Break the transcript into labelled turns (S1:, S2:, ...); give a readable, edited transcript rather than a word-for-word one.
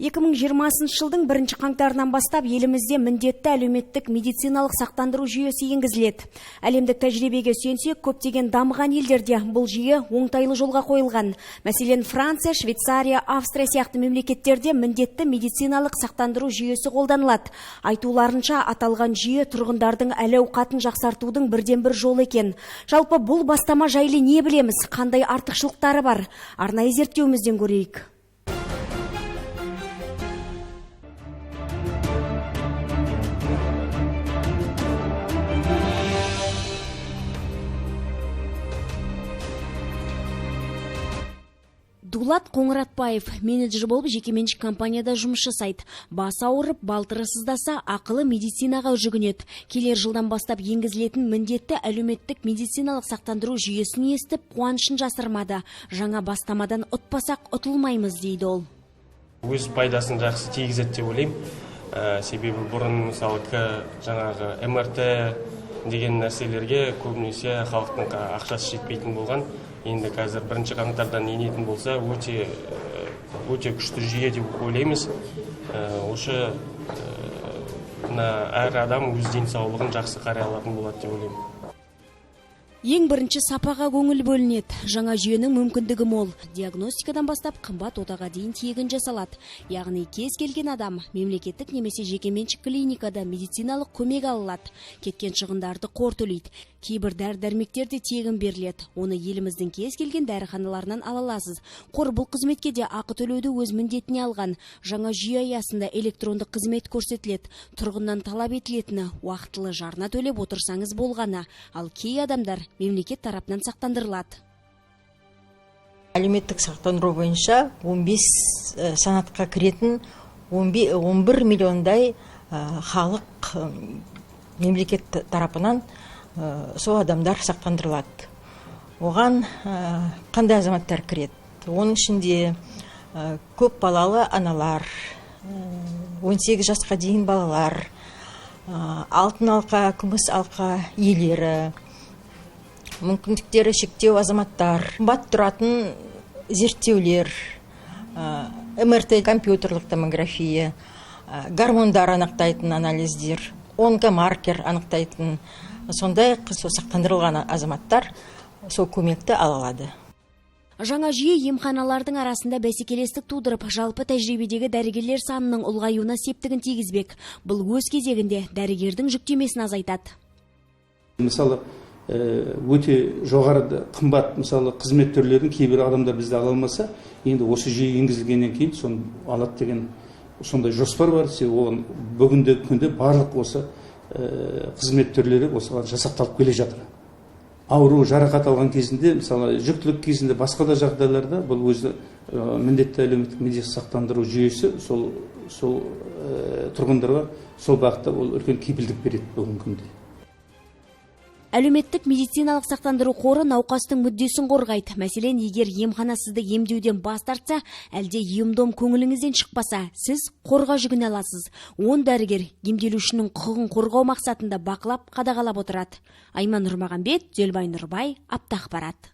S1: 2020 жылдың 1 қаңтарынан бастап елімізде міндетті әлеуметтік медициналық сақтандыру жүйесі енгізіледі. Әлемдік тәжірибеге сүйенсек, көптеген дамыған елдерде бұл жүйе оңтайлы жолға қойылған. Мәселен, Франция, Швейцария, Австрия сияқты мемлекеттерде міндетті медициналық сақтандыру жүйесі қолданылады. Айтуларынша, аталған жүйе тұрғындардың әл-ауқатын жақсартудың бірден-бір жолы екен. Жалпы бұл бастама жайлы не білеміз, қандай артықшылықтары бар? Арнайы зерттеуімізден көрейік. Дулат Қоңыратбаев менеджер болып жекеменшік компанияда жұмыс жасайды. Бас ауырып, балтыры сыздаса, ақылы медицинаға жүгінеді. Келер жылдан бастап енгізілетін міндетті әлеуметтік медициналық сақтандыру жүйесін естіп, қуанышын жасырмады. Жаңа бастамадан ұтпасақ ұтылмаймыз дейді ол.
S2: Өз пайдасын жақсы тигізеді деп ойлаймын. Себебі бұрын мысалы жаңағы МРТ деген нәрселерге көбінесе халықтың ақшасы жетпейтін болған. Енді қазір 1 қаңтардан енетін болса, өте күшті жүйе деп ойлаймыз. Осы әр адам өз денсаулығын жақсы қарай алатын болады деп ойлаймын.
S1: Ең бірінші сапаға көңіл бөлінеді. Жаңа жүйенің мүмкіндігі мол. Диагностикадан бастап қымбат отаға дейін тегін жасалады. Яғни кез келген адам мемлекеттік немесе жекеменшік клиникада медициналық көмек алады. Кеткен шығындарды қор төлейді. Кейбір дәрі-дәрмектер де тегін беріледі. Оны еліміздің кез келген дәріханаларынан ала аласыз. Қор бұл қызметке де ақы төлеуді өз міндетіне алған. Жаңа жүйе аясында электрондық қызмет көрсетіледі. Тұрғыннан талап етілетіні уақытылы жарна төлеп отырсаңыз болғаны. Ал кей адамдар мемлекет тарапынан сақтандырылады.
S3: Әлеуметтік сақтандыру бойынша 15 санатқа кіретін 11 миллиондай халық мемлекет тарапынан сол адамдар сақтандырылады. Оған қандай азаматтар кіреді? Оның ішінде көп балалы аналар, 18 жасқа дейін балалар, алтын алқа, күміс алқа иелері, мүмкіндіктері шектеу азаматтар, қымбат тұратын зерттеулер, МРТ, компьютерлік томография, гормондар анықтайтын анализдер, онкомаркер анықтайтын, сондай сақтандырылған азаматтар сол көмекті ала алады.
S1: Жаңа жүйе емханалардың арасында бәсекелестік тудырып, жалпы тәжірибедегі дәрігерлер санының ұлғаюына септігін тигізбек. Бұл өз кезегінде дәрігердің жүктемесін азайтады.
S4: Мысалы, өте жоғары қымбат қызмет түрлерін кейбір адамдар бізде ала алмаса, енді осы жүйе енгізілгеннен кейін соны алады деген сондай жоспар бар. Оған бүгінгі күнде барлық осы қызмет түрлері осыған жасақталып келе жатыр. Ауру, жарақат алған кезінде, мысалы жүктілік кезінде, басқа да жағдайларда бұл өзі міндетті әлеуметтік медициналық сақтандыру жүйесі сол тұрғындарға сол бағытта ол үлкен кепілдік береді бүгінгі күнде.
S1: Әлеуметтік медициналық сақтандыру қоры науқастың мүддесін қорғайды. Мәселен, егер емхана сізді емдеуден бас тартса, әлде ем-дом көңіліңізден шықпаса, сіз қорға жүгіне аласыз. 10 дәрігер емделушінің құқығын қорғау мақсатында бақылап, қадағалап отырады. Айман Нұрмағамбет, Зелбай Нұрбай, Аптақпарат.